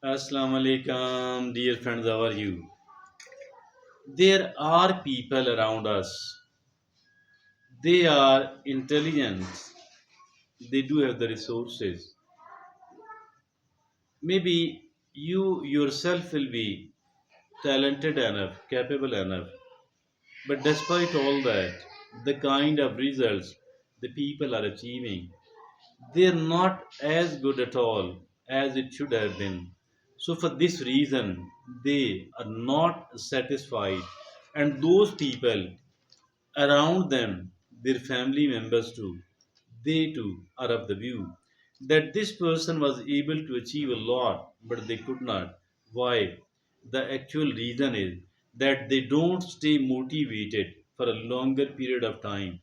Assalamu alaikum, dear friends. How are you? There are people around us. They are intelligent. They do have the resources. Maybe you yourself will be talented enough, capable enough. But despite all that, the kind of results the people are achieving, they are not as good at all as it should have been. So, for this reason, they are not satisfied, and those people around them, their family members too, they too are of the view that this person was able to achieve a lot, but they could not. Why? The actual reason is that they don't stay motivated for a longer period of time,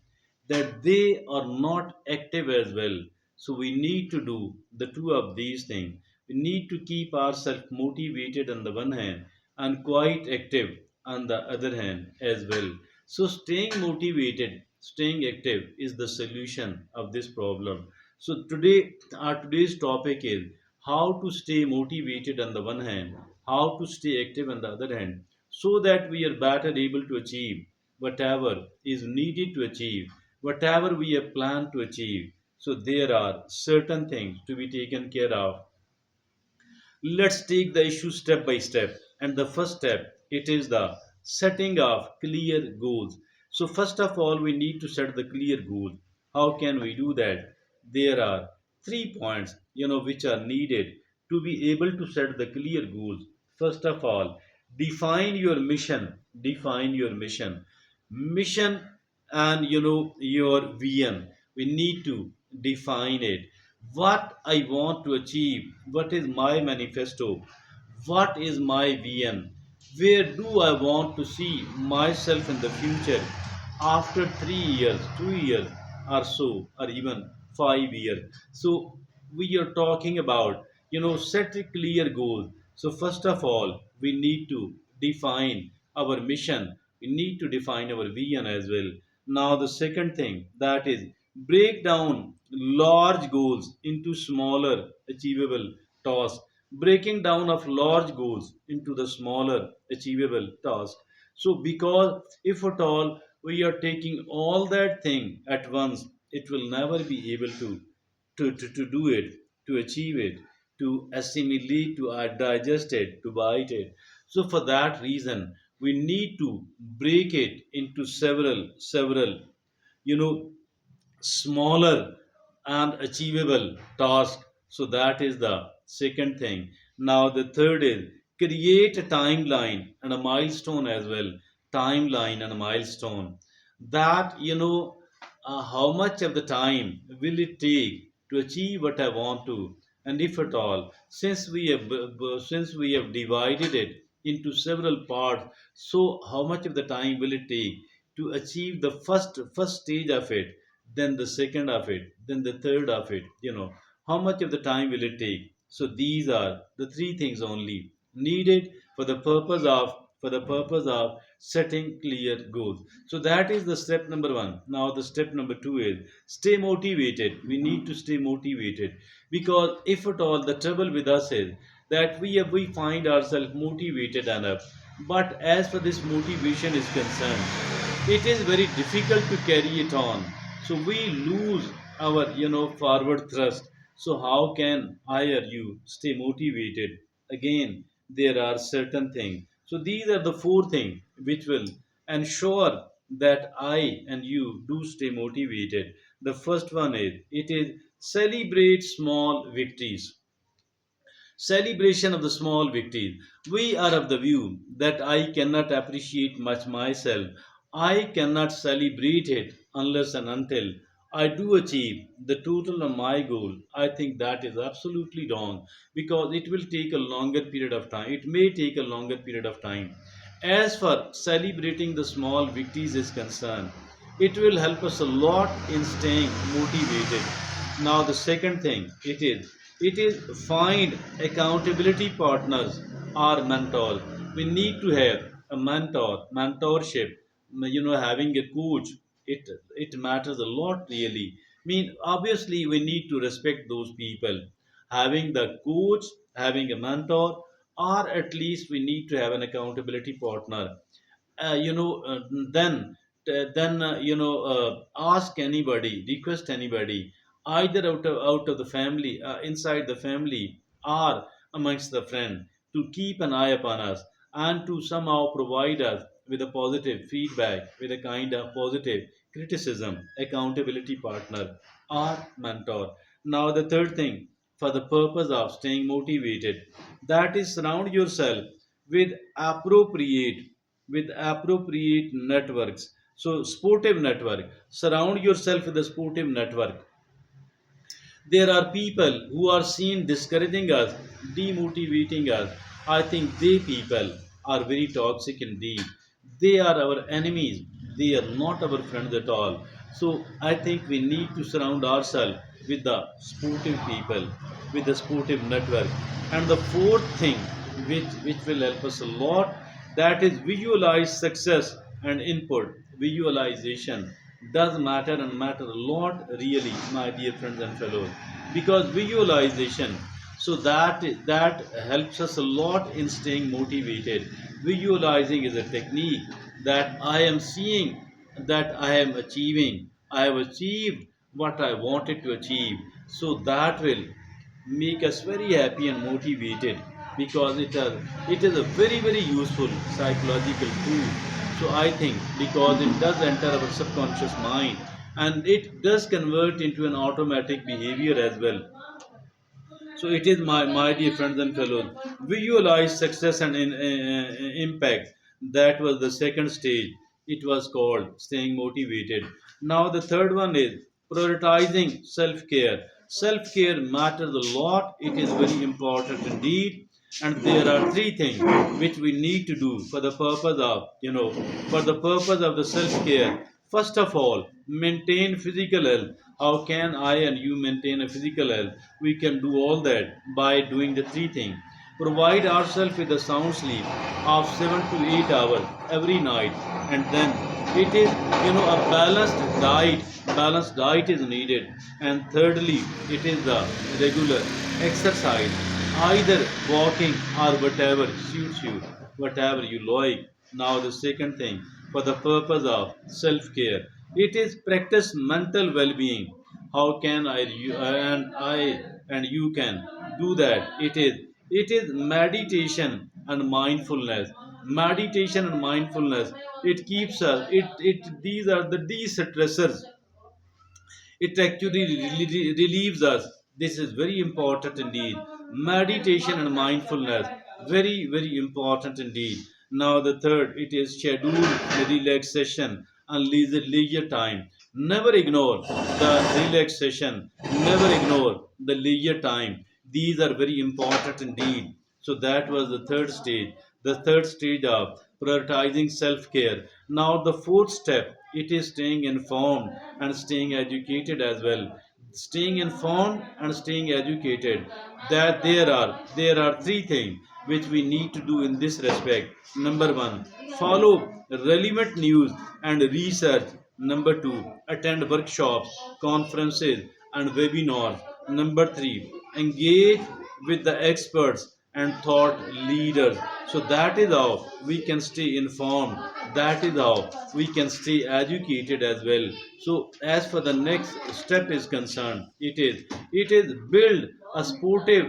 that they are not active as well. So, we need to do the two of these things. We need to keep ourselves motivated on the one hand and quite active on the other hand as well. So, staying motivated, staying active is the solution of this problem. So, our today's topic is how to stay motivated on the one hand, how to stay active on the other hand, so that we are better able to achieve whatever is needed to achieve, whatever we have planned to achieve. So, there are certain things to be taken care of. Let's take the issue step by step. And the first step, it is the setting of clear goals. So first of all, we need to set the clear goal. How can we do that? There are 3 points, which are needed to be able to set the clear goals. First of all, define your mission. Define your mission. Mission and your vision. We need to define it, what I want to achieve, what is my manifesto, what is my vision, where do I want to see myself in the future after 3 years, 2 years, or so, or even 5 years. So we are talking about set a clear goal. So first of all, we need to define our mission. We need to define our vision as well. Now the second thing, that is break down large goals into smaller achievable tasks. Breaking down of large goals into the smaller achievable tasks. So because if at all we are taking all that thing at once, it will never be able to do it, to achieve it, to assimilate, to digest it, to bite it. So for that reason, we need to break it into several, you know, smaller and achievable task. So that is the second thing. Now the third is create a timeline and a milestone as well. Timeline and a milestone. That how much of the time will it take to achieve what I want to, and if at all, since we have divided it into several parts, so how much of the time will it take to achieve the first stage of it, then the second of it, then the third of it, how much of the time will it take? So these are the three things only needed for the purpose of setting clear goals. So that is the step number one. Now the step number two is stay motivated. We need to stay motivated, because if at all, the trouble with us is that we find ourselves motivated enough, but as for this motivation is concerned, it is very difficult to carry it on. So we lose our forward thrust. So how can I or you stay motivated? Again, there are certain things. So these are the four things which will ensure that I and you do stay motivated. The first one is, it is celebrate small victories. Celebration of the small victories. We are of the view that I cannot appreciate much myself. I cannot celebrate it unless and until I do achieve the total of my goal. I think that is absolutely wrong, because it will take a longer period of time. It may take a longer period of time. As for celebrating the small victories is concerned, it will help us a lot in staying motivated. Now the second thing, it is find accountability partners or mentors. We need to have a mentorship. Having a coach, it matters a lot really. I mean, obviously we need to respect those people. Having the coach having a mentor, or at least we need to have an accountability partner. uh, you know uh, then ask anybody, request anybody, either out of the family, inside the family, or amongst the friend, to keep an eye upon us and to somehow provide us with a positive feedback, with a kind of positive criticism, accountability partner or mentor. Now the third thing, for the purpose of staying motivated, that is surround yourself with appropriate networks. So sportive network, surround yourself with a sportive network. There are people who are seen discouraging us, demotivating us. I think they people are very toxic indeed. They are our enemies, they are not our friends at all. So I think we need to surround ourselves with the sportive people, with the sportive network. And the fourth thing, which will help us a lot, that is visualize success and input. Visualization does matter and matter a lot, really, my dear friends and fellows, because visualization, so that helps us a lot in staying motivated. Visualizing is a technique that I am seeing, that I am achieving, I have achieved what I wanted to achieve. So that will make us very happy and motivated, because it is a very very useful psychological tool. So I think because it does enter our subconscious mind, and it does convert into an automatic behavior as well. So it is, my dear friends and fellows, visualize success and impact. That was the second stage. It was called staying motivated. Now the third one is prioritizing self-care. Self-care matters a lot. It is very important indeed. And there are three things which we need to do for the purpose of, for the purpose of the self-care. First of all, maintain physical health. How can I and you maintain a physical health? We can do all that by doing the three things. Provide ourselves with a sound sleep of 7 to 8 hours every night, and then it is, a Balanced diet is needed, and thirdly, it is the regular exercise, either walking or whatever suits you, whatever you like. Now the second thing, for the purpose of self-care, it is practice mental well-being. How can I and you can do that? It is meditation and mindfulness. Meditation and mindfulness, it keeps us, it these are the de-stressors. It actually relieves us. This is very important indeed. Meditation and mindfulness, very, very important indeed. Now, the third, it is schedule the relaxation and leisure time. Never ignore the relaxation, never ignore the leisure time. These are very important indeed. So, that was the third stage of prioritizing self care. Now, the fourth step, it is staying informed and staying educated as well. Staying informed and staying educated. That there are three things which we need to do in this respect. Number one, follow relevant news and research. Number two, attend workshops, conferences, and webinars. Number three, engage with the experts and thought leaders. So that is how we can stay informed. That is how we can stay educated as well. So as for the next step is concerned, it is build a sportive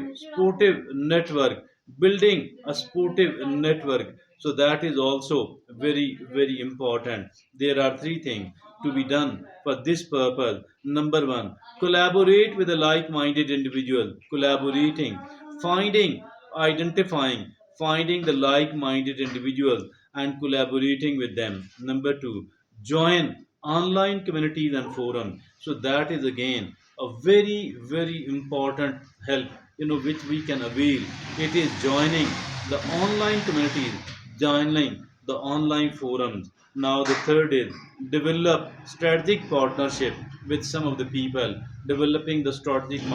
network, building a sportive network. So that is also very very important. There are three things to be done for this purpose. Number one, collaborate with a like-minded individual. Collaborating, finding, identifying, finding the like-minded individuals and collaborating with them. Number two, join online communities and forums. So that is again a very very important help, which we can avail. It is joining the online communities, joining the online forums. Now the third is develop strategic partnership with some of the people. Developing the strategic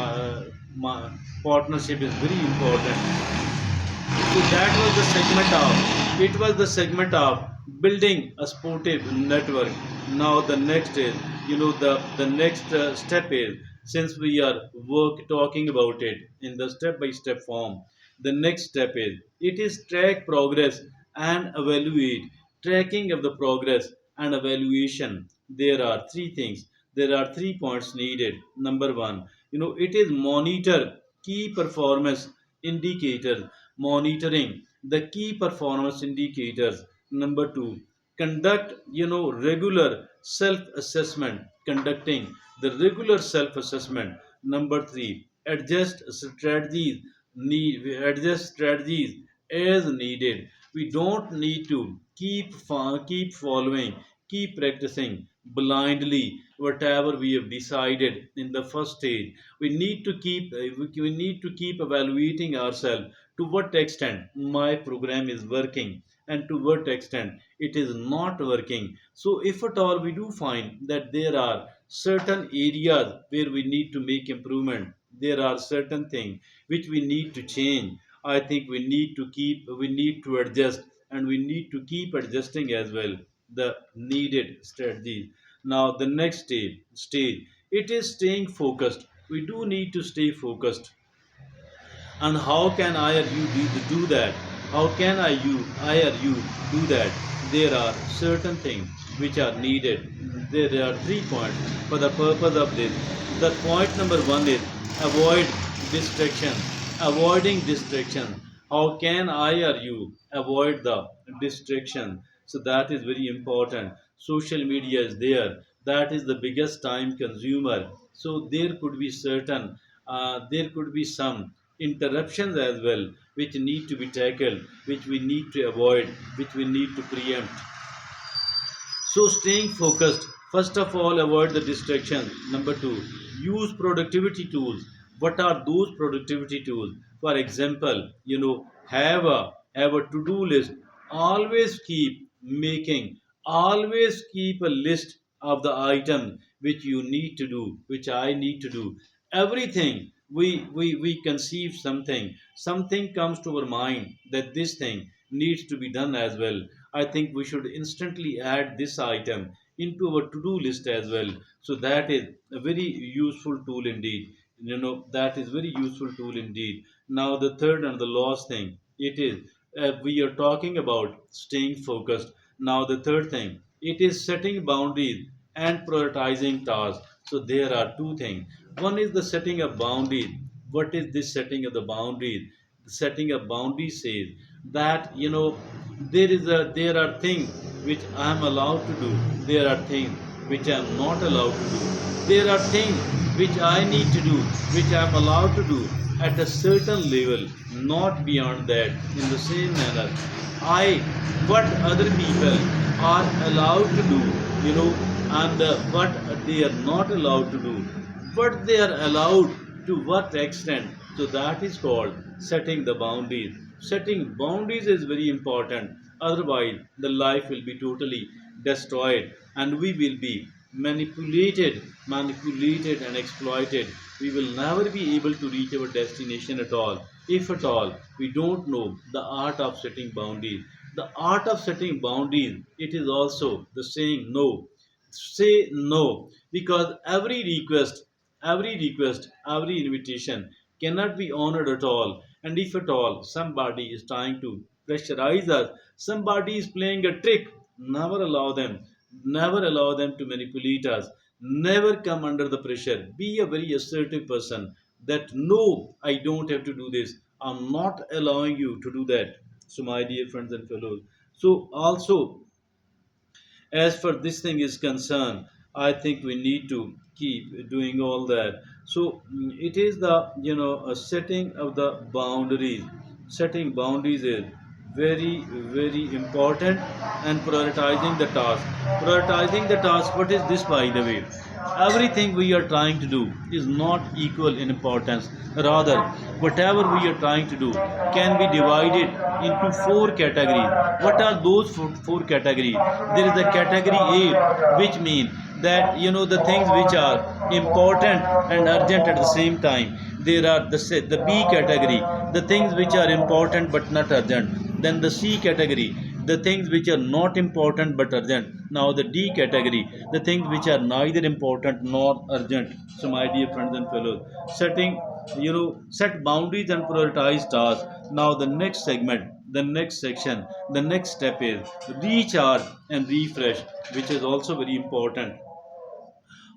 partnership is very important. So that was the segment of, it was the segment of building a sportive network. Now the next is, the next step is, since we are work talking about it in the step by step form, The next step is it is track progress and evaluate. Tracking of the progress and evaluation. There are three things. There are 3 points needed. Number one, it is monitor key performance indicators. Monitoring the key performance indicators. Number two, conduct regular self assessment. Conducting the regular self assessment. Number three, adjust strategies as needed. We don't need to keep following, keep practicing blindly whatever we have decided in the first stage. We need to keep evaluating ourselves, to what extent my program is working and to what extent it is not working. So if at all we do find that there are certain areas where we need to make improvement, there are certain things which we need to change. I think we need to adjust, and we need to keep adjusting as well the needed strategies. Now the next stage, it is staying focused. We do need to stay focused. And how can I or you do that? How can I or you do that? There are certain things which are needed. There are 3 points for the purpose of this. The point number one is avoid distraction. Avoiding distraction. How can I or you avoid the distraction? So that is very important. Social media is there. That is the biggest time consumer. So there could be some interruptions as well, which need to be tackled, which we need to avoid, which we need to preempt. So, staying focused, first of all, avoid the distractions. Number two, use productivity tools. What are those productivity tools? For example, have a to do list. Always keep making, always keep a list of the items which you need to do, which I need to do. Everything we conceive something comes to our mind that this thing needs to be done as well. I think we should instantly add this item into our to-do list as well. So that is a very useful tool indeed. That is very useful tool indeed. Now the third and the last thing, it is we are talking about staying focused. Now the third thing, it is setting boundaries and prioritizing tasks. So there are two things. One is the setting of boundaries. What is this setting of the boundaries? Setting a boundary says that there are things which I am allowed to do, there are things which I am not allowed to do, there are things which I need to do, which I am allowed to do at a certain level, not beyond that. In the same manner, I what other people are allowed to do, you know and what they are not allowed to do, what they are allowed, to what extent. So that is called setting the boundaries. Setting boundaries is very important. Otherwise, the life will be totally destroyed, and we will be manipulated and exploited. We will never be able to reach our destination at all. If at all, we don't know the art of setting boundaries. The art of setting boundaries, it is also the saying no. Say no, because every invitation cannot be honored at all. And if at all somebody is trying to pressurize us, somebody is playing a trick, never allow them, never allow them to manipulate us. Never come under the pressure. Be a very assertive person that no, I don't have to do this. I'm not allowing you to do that. So, my dear friends and fellows, so also as far this thing is concerned, I think we need to keep doing all that. So it is the a setting of the boundaries. Setting boundaries is very very important. And prioritizing the task, what is this, by the way? Everything we are trying to do is not equal in importance. Rather, whatever we are trying to do can be divided into four categories. What are those four categories? There is the category A, which means that the things which are important and urgent at the same time. There are the B category, the things which are important but not urgent. Then the C category, the things which are not important but urgent. Now the D category, the things which are neither important nor urgent. So my dear friends and fellows, setting set boundaries and prioritize tasks. Now the next segment, the next section, the next step is recharge and refresh, which is also very important.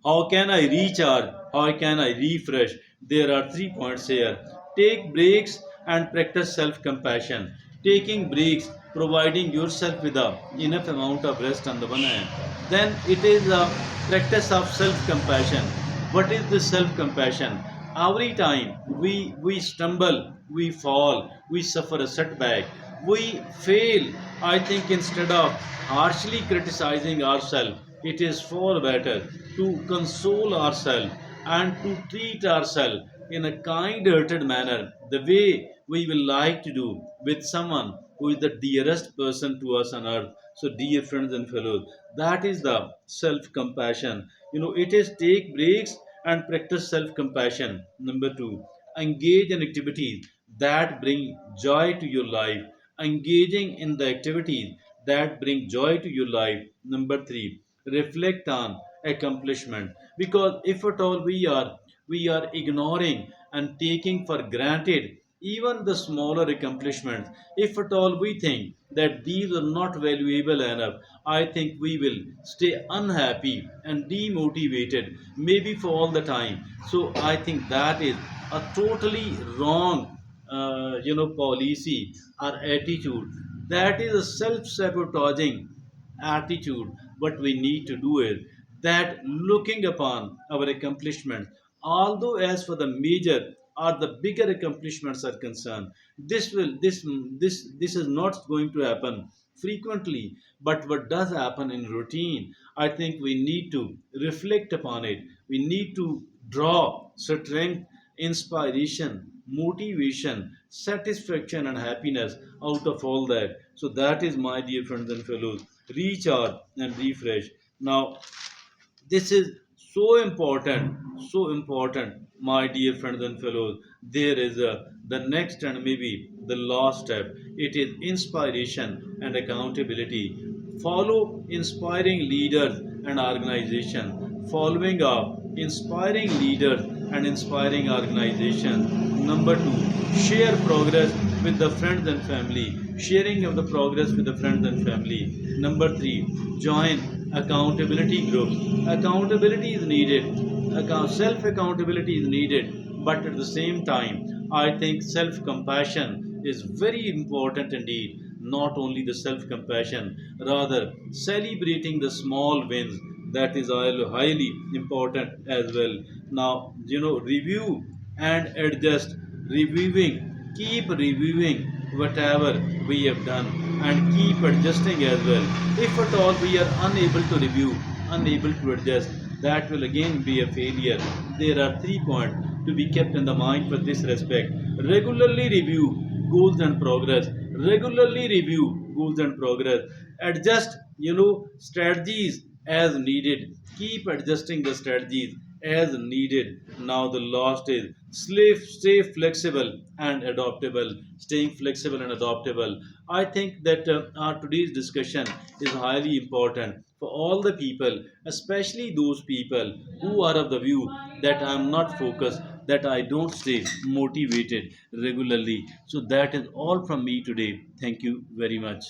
How can I recharge? How can I refresh? There are 3 points here. Take breaks and practice self compassion. Taking breaks, providing yourself with a enough amount of rest on the one hand. Then it is a practice of self compassion. What is this self compassion? Every time we stumble, we fall, we suffer a setback, we fail. I think instead of harshly criticizing ourselves, it is far better to console ourselves and to treat ourselves in a kind hearted manner, the way we will like to do with someone who is the dearest person to us on earth. So, dear friends and fellows, that is the self compassion. It is take breaks and practice self compassion. Number two, engage in activities that bring joy to your life. Engaging in the activities that bring joy to your life. Number three, reflect on accomplishment, because if at all we are ignoring and taking for granted even the smaller accomplishments, if at all we think that these are not valuable enough, I think we will stay unhappy and demotivated maybe for all the time. So I think that is a totally wrong policy or attitude. That is a self-sabotaging attitude. What we need to do is that looking upon our accomplishments, although as for the major or the bigger accomplishments are concerned, this is not going to happen frequently. But what does happen in routine, I think we need to reflect upon it. We need to draw strength, inspiration, motivation, satisfaction, and happiness out of all that. So, that is, my dear friends and fellows, recharge and refresh. Now, this is so important, my dear friends and fellows. There is the next and maybe the last step. It is inspiration and accountability. Follow inspiring leaders and organization. Following up inspiring leaders and inspiring organization. Number two, share progress with the friends and family. Sharing of the progress with the friends and family. Number three, join accountability groups. Accountability is needed. Self accountability is needed. But at the same time, I think self compassion is very important indeed. Not only the self compassion, rather celebrating the small wins, that is highly important as well. Now, review and adjust. Keep reviewing whatever we have done and keep adjusting as well. If at all we are unable to review, unable to adjust, that will again be a failure. There are 3 points to be kept in the mind for this respect. Regularly review goals and progress. Regularly review goals and progress. Adjust, strategies as needed. Keep adjusting the strategies as needed. Now the last is stay flexible and adaptable. Staying flexible and adaptable. I think that our today's discussion is highly important for all the people, especially those people who are of the view that I am not focused, that I don't stay motivated regularly. So that is all from me today. Thank you very much.